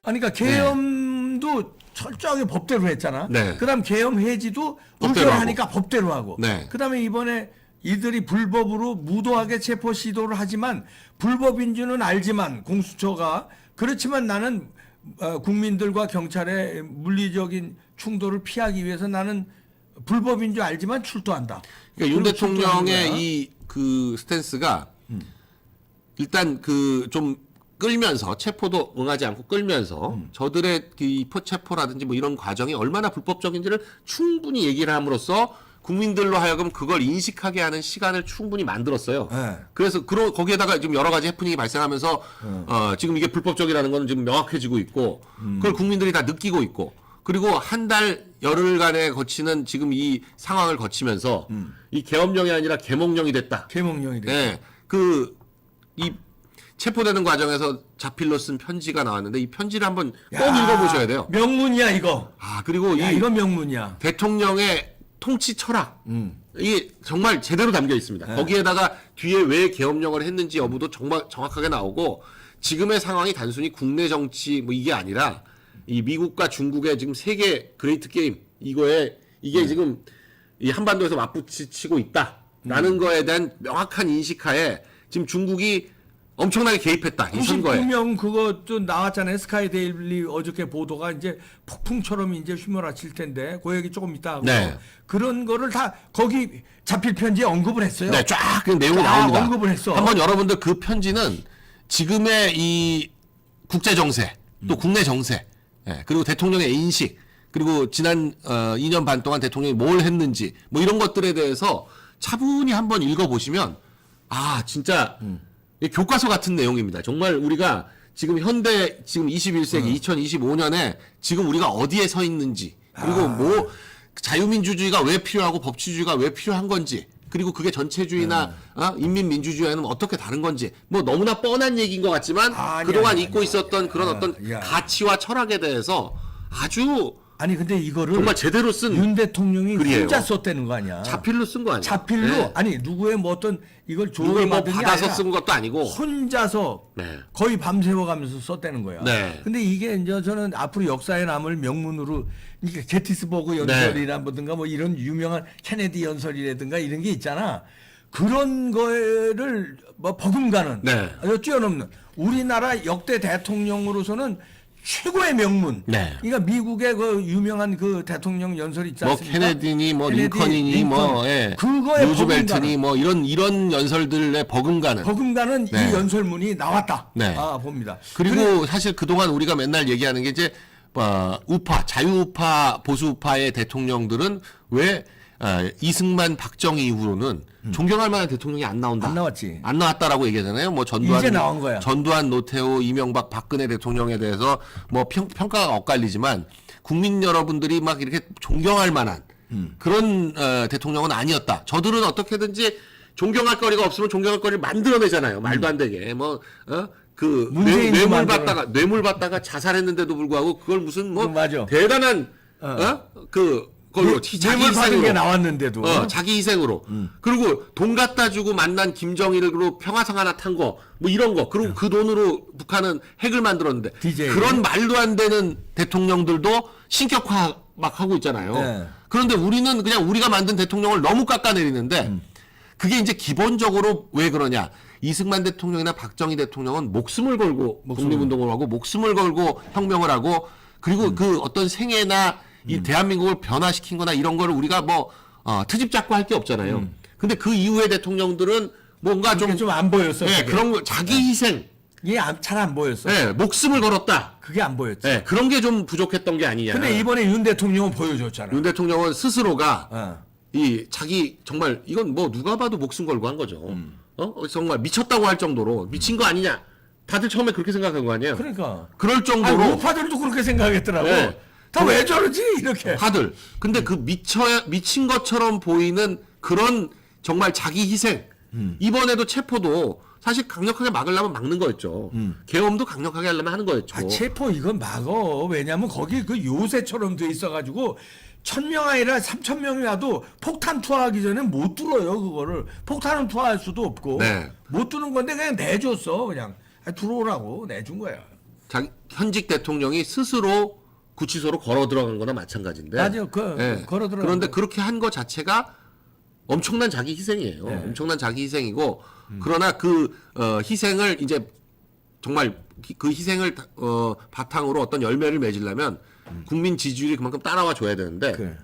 아니, 그러니까 계엄도 철저하게 법대로 했잖아. 네. 그다음 계엄 해지도 법대로 의결하니까 법대로 하고. 네. 그다음에 이번에 이들이 불법으로 무도하게 체포 시도를 하지만 불법인 줄은 알지만 공수처가 그렇지만 나는 국민들과 경찰의 물리적인 충돌을 피하기 위해서 나는 불법인 줄 알지만 출두한다. 그러니까 윤 그리고 출두하는 거야. 대통령의 이 그 스탠스가 일단 그 좀 끌면서 체포도 응하지 않고 끌면서 저들의 이 체포라든지 뭐 이런 과정이 얼마나 불법적인지를 충분히 얘기를 함으로써 국민들로 하여금 그걸 인식하게 하는 시간을 충분히 만들었어요. 네. 그래서 거기에다가 지금 여러 가지 해프닝이 발생하면서 지금 이게 불법적이라는 건 지금 명확해지고 있고 그걸 국민들이 다 느끼고 있고 그리고 한 달 열흘간에 거치는 지금 이 상황을 거치면서 이 계엄령이 아니라 계몽령이 됐다. 계몽령이 돼. 네. 이 체포되는 과정에서 자필로 쓴 편지가 나왔는데 이 편지를 한번 꼭 읽어보셔야 돼요. 명문이야 이거. 그리고 야, 이 이건 명문이야. 대통령의 통치 철학 이게 정말 제대로 담겨 있습니다. 네. 거기에다가 뒤에 왜 계엄령을 했는지 여부도 정말 정확하게 나오고 지금의 상황이 단순히 국내 정치 뭐 이게 아니라 이 미국과 중국의 지금 세계 그레이트 게임 이게 지금 이 한반도에서 맞붙이고 있다라는 거에 대한 명확한 인식하에 지금 중국이 엄청나게 개입했다 이 선거에. 99명 그것도 나왔잖아요. 스카이데일리 어저께 보도가 이제 폭풍처럼 이제 휘몰아칠 텐데 그 얘기 조금 이따 하고 네. 그런 거를 다 거기 자필 편지에 언급을 했어요. 네, 쫙 그 내용이 쫙 나옵니다. 언급을 했어. 한번 여러분들 그 편지는 지금의 이 국제 정세, 또 국내 정세, 그리고 대통령의 인식, 그리고 지난 2년 반 동안 대통령이 뭘 했는지 뭐 이런 것들에 대해서 차분히 한번 읽어보시면 진짜 교과서 같은 내용입니다. 정말 우리가 지금 현대 지금 21세기 2025년에 지금 우리가 어디에 서 있는지 그리고 뭐 자유민주주의가 왜 필요하고 법치주의가 왜 필요한 건지 그리고 그게 전체주의나 인민민주주의와는 어떻게 다른 건지 뭐 너무나 뻔한 얘기인 것 같지만 그동안 잊고 있었던 그런 어떤 가치와 철학에 대해서 아주 아니 근데 이거를 정말 제대로 쓴 윤 대통령이 글이에요. 혼자 썼다는 거 아니야. 자필로 쓴 거 아니에요? 자필로 네. 아니 누구의 뭐 어떤 이걸 누굴 조언을 뭐 받은 게 받아서 아니라 쓴 것도 아니고 혼자서 네. 거의 밤새워가면서 썼다는 거야. 네. 근데 이게 이제 저는 앞으로 역사에 남을 명문으로 그러니까 게티스버그 연설이라든가 뭐 이런 유명한 케네디 연설이라든가 이런 게 있잖아. 그런 거를 뭐 버금가는 뛰어넘는 우리나라 역대 대통령으로서는 최고의 명문. 네. 그러니까 미국의 그 유명한 그 대통령 연설 있지 뭐 않습니까? 케네디니 뭐 링컨이니 뭐 그거에 루즈벨트니 뭐 이런 연설들의 버금가는 이 연설문이 나왔다. 네. 봅니다. 그리고 사실 그동안 우리가 맨날 얘기하는 게 이제 우파 자유우파 보수우파의 대통령들은 왜 이승만 박정희 이후로는 존경할 만한 대통령이 안 나온다. 안 나왔지. 안 나왔다라고 얘기하잖아요. 뭐 이제 나온 거야. 전두환, 노태우, 이명박, 박근혜 대통령에 대해서 뭐 평가가 엇갈리지만 국민 여러분들이 막 이렇게 존경할 만한 그런 대통령은 아니었다. 저들은 어떻게든지 존경할 거리가 없으면 존경할 거리를 만들어내잖아요. 말도 안 되게 뇌물 받다가 자살했는데도 불구하고 그걸 무슨 뭐 대단한 걸로 자기 받은 게 나왔는데도 자기 희생으로 그리고 돈 갖다 주고 만난 김정일으로 평화상 하나 탄 거 뭐 이런 거 그리고 그 돈으로 북한은 핵을 만들었는데 DJ. 그런 말도 안 되는 대통령들도 신격화 막 하고 있잖아요. 네. 그런데 우리는 그냥 우리가 만든 대통령을 너무 깎아내리는데 그게 이제 기본적으로 왜 그러냐? 이승만 대통령이나 박정희 대통령은 목숨을 걸고 독립운동을 하고 목숨을 걸고 혁명을 하고 그리고 그 어떤 생애나 이 대한민국을 변화시킨 거나 이런 거를 우리가 뭐 트집 잡고 할 게 없잖아요. 근데 그 이후의 대통령들은 뭔가 좀 안 보였어. 네, 그런 거 자기 희생. 이게 잘 안 보였어. 네, 목숨을 걸었다. 그게 안 보였지. 네, 그런 게 좀 부족했던 게 아니냐. 근데 이번에 윤 대통령은 보여줬잖아. 윤 대통령은 스스로가 이 자기 정말 이건 뭐 누가 봐도 목숨 걸고 한 거죠. 정말 미쳤다고 할 정도로 미친 거 아니냐. 다들 처음에 그렇게 생각한 거 아니에요? 그러니까. 그럴 정도로 우파들도 그렇게 생각했더라고. 네. 다 왜 저러지 이렇게. 다들. 근데 그 미친 것처럼 보이는 그런 정말 자기 희생. 이번에도 체포도 사실 강력하게 막으려면 막는 거였죠. 계엄도 강력하게 하려면 하는 거였죠. 체포 이건 막어. 왜냐면 거기 그 요새처럼 돼 있어가지고 1000명 아니라 3000명이 와도 폭탄 투하하기 전에 못 뚫어요 그거를. 폭탄은 투하할 수도 없고 못 뚫는 건데 그냥 내줬어 그냥 들어오라고 내준 거야. 현직 대통령이 스스로 구치소로 걸어 들어간 거나 마찬가지인데. 맞아요. 예. 걸어 들어간 그런데 거. 그렇게 한 거 자체가 엄청난 자기 희생이에요. 네. 엄청난 자기 희생이고 그러나 그 희생을 이제 정말 그 희생을 바탕으로 어떤 열매를 맺으려면 국민 지지율이 그만큼 따라와 줘야 되는데 그래.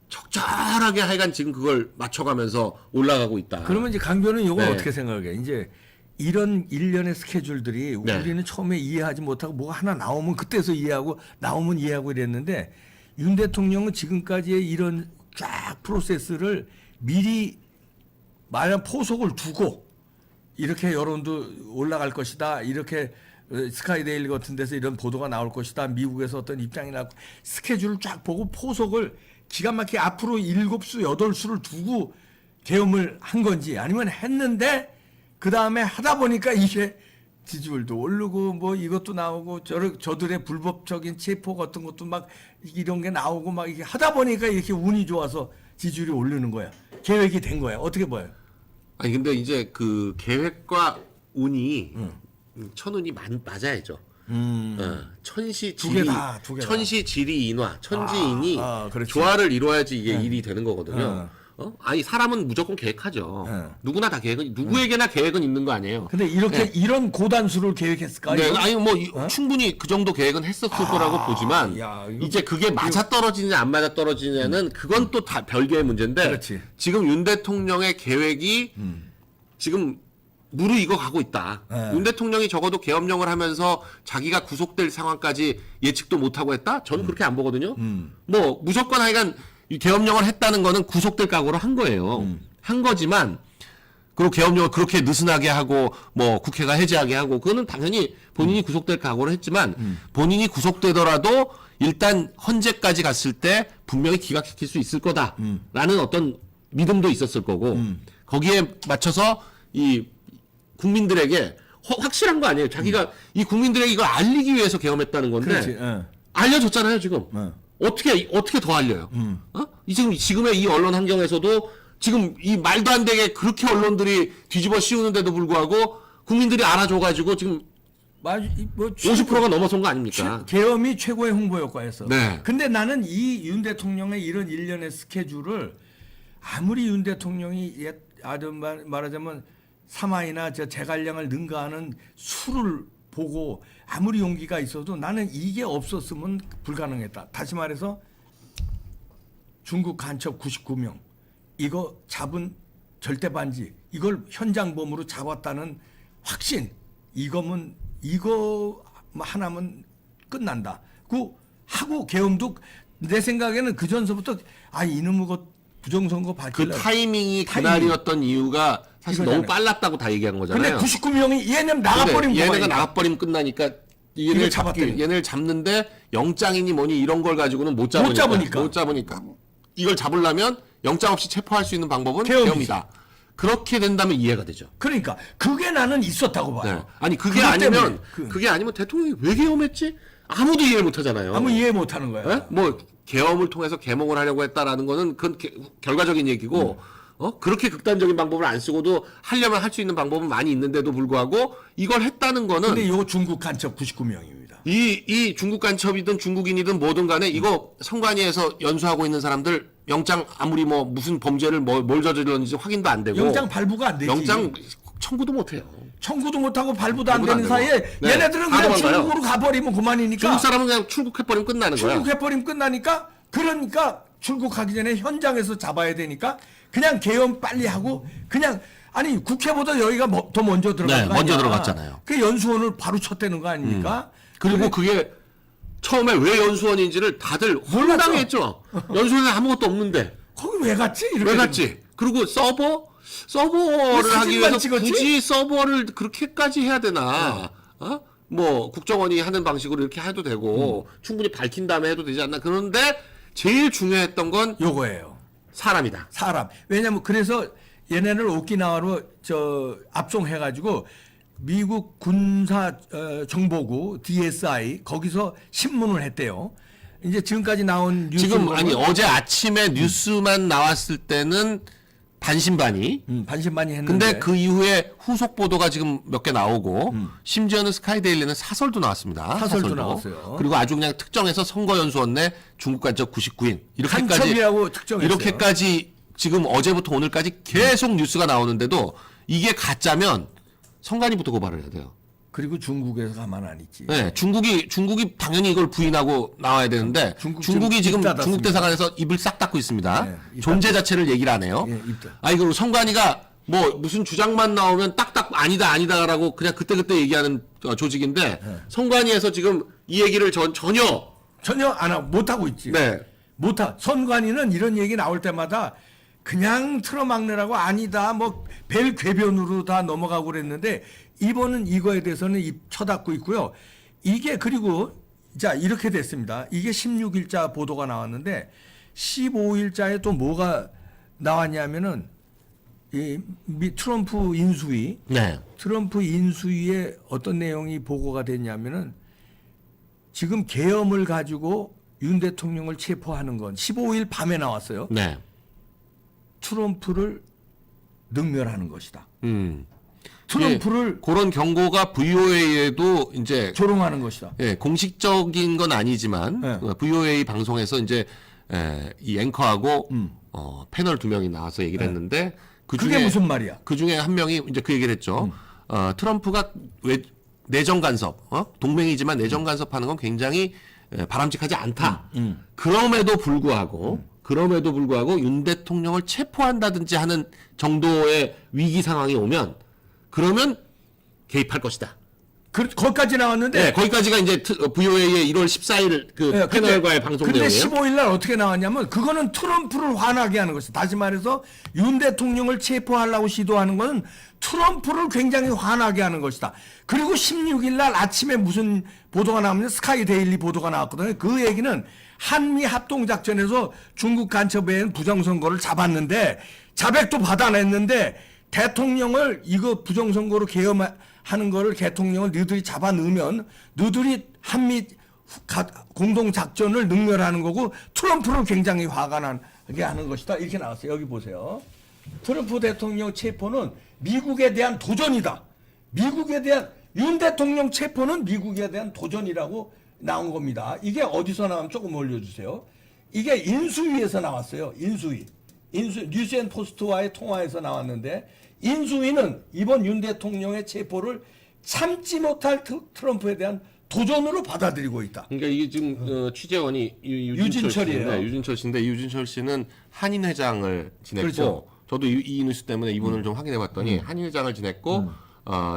적절하게 하여간 지금 그걸 맞춰가면서 올라가고 있다. 그러면 이제 강변은 이거 네. 어떻게 생각해? 이제 이런 일련의 스케줄들이 네. 우리는 처음에 이해하지 못하고 뭐가 하나 나오면 그때서 이해하고 나오면 이해하고 이랬는데 윤 대통령은 지금까지의 이런 쫙 프로세스를 미리 마련 포석을 두고 이렇게 여론도 올라갈 것이다. 이렇게 스카이데일리 같은 데서 이런 보도가 나올 것이다. 미국에서 어떤 입장이 나고 스케줄을 쫙 보고 포석을 기가 막히게 앞으로 7수, 8수를 두고 계엄을 한 건지 아니면 했는데 그 다음에 하다 보니까 이게 지지율도 오르고 뭐 이것도 나오고 저들의 불법적인 체포 같은 것도 막 이런 게 나오고 막 이게 하다 보니까 이렇게 운이 좋아서 지지율이 오르는 거야. 계획이 된 거야. 어떻게 봐요? 아니 근데 이제 그 계획과 운이 천운이 맞아야죠. 천시 두개 지리 다, 두개 다. 천시 지리 인화 천지인이 그렇지. 조화를 이루어야지 이게 일이 되는 거거든요. 어. 아니 사람은 무조건 계획하죠. 네. 누구나 다 계획은 누구에게나 계획은 있는 거 아니에요. 근데 이렇게 네. 이런 고단수를 계획했을까? 네, 이거? 아니 뭐 충분히 그 정도 계획은 했었을 거라고 보지만 야, 이거- 이제 그게 맞아 떨어지냐 안 맞아 떨어지냐는 그건 또 다 별개의 문제인데 그렇지. 지금 윤 대통령의 계획이 지금 무르익어 가고 있다. 네. 윤 대통령이 적어도 계엄령을 하면서 자기가 구속될 상황까지 예측도 못하고 했다? 저는 그렇게 안 보거든요. 뭐 무조건 하여간 이 계엄령을 했다는 거는 구속될 각오로 한 거예요. 한 거지만 그리고 계엄령을 그렇게 느슨하게 하고 뭐 국회가 해제하게 하고 그거는 당연히 본인이 구속될 각오를 했지만 본인이 구속되더라도 일단 헌재까지 갔을 때 분명히 기각시킬 수 있을 거다라는 어떤 믿음도 있었을 거고 거기에 맞춰서 이 국민들에게 확실한 거 아니에요. 자기가 이 국민들에게 이걸 알리기 위해서 계엄했다는 건데 그렇지. 예. 알려줬잖아요 지금. 어떻게 더 알려요? 지금의 이 언론 환경에서도 지금 이 말도 안 되게 그렇게 언론들이 뒤집어 씌우는데도 불구하고 국민들이 알아줘가지고 지금 뭐 50%가 넘어선 거 아닙니까? 계엄이 최고의 홍보 효과였어. 네. 근데 나는 이 윤 대통령의 이런 일련의 스케줄을 아무리 윤 대통령이 말하자면 사마이나 저 제갈량을 능가하는 수를 보고 아무리 용기가 있어도 나는 이게 없었으면 불가능했다. 다시 말해서 중국 간첩 99명 이거 잡은 절대 반지 이걸 현장범으로 잡았다는 확신 이거 하나면 끝난다. 그 하고 계엄도 내 생각에는 그 전서부터 이놈의 것 부정선거 그 받길래 타이밍이 그날이었던 이유가 사실 이거잖아요. 너무 빨랐다고 다 얘기한 근데 거잖아요. 99명이 얘는 나가버리면 얘네가 그만이야. 나가버리면 끝나니까 이걸 잡았더니. 얘네를 잡는데 영장이니 뭐니 이런 걸 가지고는 못 잡으니까 이걸 잡으려면 영장 없이 체포할 수 있는 방법은 계엄이지. 계엄이다. 그렇게 된다면 이해가 되죠. 그러니까 그게 나는 있었다고 봐요. 네. 아니 그게 그것 아니면 때문에. 그게 아니면 대통령이 왜 계엄했지? 아무도 이해를 못 하잖아요. 아무 이해 못하는 거야. 예? 뭐 계엄을 통해서 개몽을 하려고 했다라는 거는 그건 결과적인 얘기고 그렇게 극단적인 방법을 안 쓰고도 하려면 할 수 있는 방법은 많이 있는데도 불구하고 이걸 했다는 거는 근데 요 중국 간첩 99명입니다. 이 중국 간첩이든 중국인이든 뭐든 간에 이거 선관위에서 연수하고 있는 사람들 영장 아무리 뭐 무슨 범죄를 뭘 저질렀는지 확인도 안 되고 영장 발부가 안 되지. 영장 청구도 못 해요. 청구도 못하고 발부도 안 발부도 안 되는 되고. 사이에 네. 얘네들은 다 그냥 도망가요. 중국으로 가버리면 그만이니까. 중국 사람은 그냥 출국해버리면 끝나는 거야. 출국해버리면 끝나니까 그러니까 출국하기 전에 현장에서 잡아야 되니까 그냥 계엄 빨리 하고 그냥 아니 국회보다 여기가 더 먼저 들어간 네, 거 먼저 아니야. 들어갔잖아요. 그 연수원을 바로 쳤대는 거 아닙니까? 그리고 그게 처음에 왜 연수원인지를 다들 황당했죠. 연수원에 아무것도 없는데 거기 왜 갔지? 이렇게 왜 갔지? 그리고 서버를 왜 하기 위해서 사진만 찍었지? 굳이 서버를 그렇게까지 해야 되나? 뭐 국정원이 하는 방식으로 이렇게 해도 되고 충분히 밝힌 다음에 해도 되지 않나? 그런데 제일 중요했던 건 요거예요. 사람이다. 사람. 왜냐면 그래서 얘네를 오키나와로 압송해가지고 미국 군사 정보국 DSI 거기서 신문을 했대요. 이제 지금까지 나온 뉴스 지금 아니 어제 아침에 뉴스만 나왔을 때는 반신반의. 반신반의 했는데. 근데 그 이후에 후속 보도가 지금 몇 개 나오고 심지어는 스카이데일리는 사설도 나왔습니다. 사설도 나왔어요. 그리고 아주 그냥 특정해서 선거연수원 내 중국 간첩 99인 간첩이라고 특정했어요. 이렇게까지 지금 어제부터 오늘까지 계속 뉴스가 나오는데도 이게 가짜면 선관위부터 고발을 해야 돼요. 그리고 중국에서 가만 안 있지. 네, 중국이 당연히 이걸 부인하고 나와야 되는데 중국이 지금 중국 대사관에서 입을 싹 닫고 있습니다. 네, 존재 자체를 얘기를 안 해요. 예, 이거 선관위가 뭐 무슨 주장만 나오면 딱딱 아니다라고 그냥 그때그때 얘기하는 조직인데 선관위에서 지금 이 얘기를 전혀 안 하고 못 하고 있지. 네. 선관위는 이런 얘기 나올 때마다 그냥 틀어막느라고 아니다 뭐 별 궤변으로 다 넘어가고 그랬는데 이번은 이거에 대해서는 입 쳐닫고 있고요. 이게 그리고 자 이렇게 됐습니다. 이게 16일자 보도가 나왔는데 15일자에 또 뭐가 나왔냐면은 이 트럼프 인수위 네. 트럼프 인수위에 어떤 내용이 보고가 됐냐면은 지금 계엄을 가지고 윤 대통령을 체포하는 건 15일 밤에 나왔어요. 네. 트럼프를 능멸하는 것이다. 예, 트럼프를 그런 경고가 VOA에도 이제 조롱하는 것이다. 예, 공식적인 건 아니지만 네. VOA 방송에서 이제 이 앵커하고 패널 2명이 나와서 얘기를 했는데 그게 무슨 말이야? 그 중에 한 명이 이제 그 얘기를 했죠. 트럼프가 내정 간섭, 동맹이지만 내정 간섭하는 건 굉장히 바람직하지 않다. 그럼에도 불구하고 윤 대통령을 체포한다든지 하는 정도의 위기 상황이 오면 그러면 개입할 것이다. 거기까지 나왔는데. 네, 거기까지가 이제 VOA의 1월 14일 그 네, 패널과의 방송 근데 내용이에요. 15일 날 어떻게 나왔냐면 그거는 트럼프를 화나게 하는 것이. 다시 말해서 윤 대통령을 체포하려고 시도하는 것은 트럼프를 굉장히 화나게 하는 것이다. 그리고 16일 날 아침에 무슨 보도가 나오면 스카이 데일리 보도가 나왔거든요. 그 얘기는 한미 합동작전에서 중국 간첩에 부정선거를 잡았는데 자백도 받아냈는데 대통령을 이거 부정선거로 계엄하는 거를 대통령을 너희들이 잡아 넣으면 너희들이 한미 공동작전을 능멸하는 거고 트럼프를 굉장히 화가 나게 하는 것이다. 이렇게 나왔어요. 여기 보세요. 트럼프 대통령 체포는 미국에 대한 도전이다. 윤 대통령 체포는 미국에 대한 도전이라고 나온 겁니다. 이게 어디서 나오면 조금 올려주세요. 이게 인수위에서 나왔어요. 인수위 뉴스앤포스트와의 통화에서 나왔는데 인수위는 이번 윤 대통령의 체포를 참지 못할 트럼프에 대한 도전으로 받아들이고 있다. 그러니까 이게 지금 취재원이 유진철이에요. 유진철 씨인데 유진철 씨는 한인 회장을 지냈고 그렇죠. 저도 이 뉴스 때문에 이분을 좀 확인해봤더니 한인 회장을 지냈고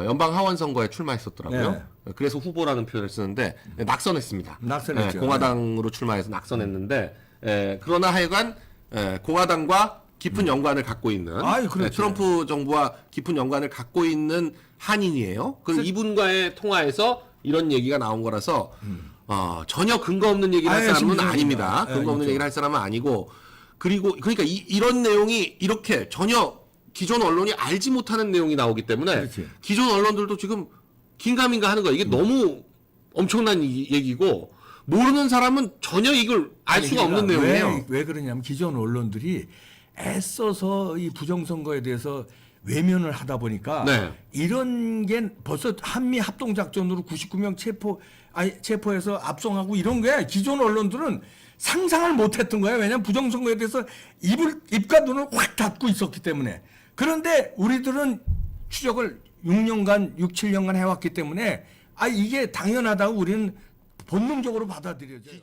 연방 하원 선거에 출마했었더라고요. 네. 그래서 후보라는 표현을 쓰는데 낙선했습니다. 낙선했죠. 공화당으로 출마해서 낙선했는데 그러나 하여간 공화당과 깊은 연관을 갖고 있는 그렇죠. 트럼프 정부와 깊은 연관을 갖고 있는 한인이에요. 그리고 이분과의 통화에서 이런 얘기가 나온 거라서 전혀 근거 없는 얘기를 할 사람은 아닙니다. 근거 없는 얘기를 할 사람은 아니고 그러니까 이런 내용이 이렇게 전혀 기존 언론이 알지 못하는 내용이 나오기 때문에 그렇지. 기존 언론들도 지금 긴가민가 하는 거예요. 이게 너무 엄청난 얘기고 모르는 사람은 전혀 이걸 알 수가 없는 내용이에요. 왜 그러냐면 기존 언론들이 애써서 이 부정선거에 대해서 외면을 하다 보니까 네. 이런 게 벌써 한미 합동작전으로 99명 체포해서 압송하고 이런 게 기존 언론들은 상상을 못했던 거예요. 왜냐하면 부정선거에 대해서 입과 눈을 확 닫고 있었기 때문에. 그런데 우리들은 추적을 6년간 7년간 해왔기 때문에 이게 당연하다고 우리는 본능적으로 받아들여져요.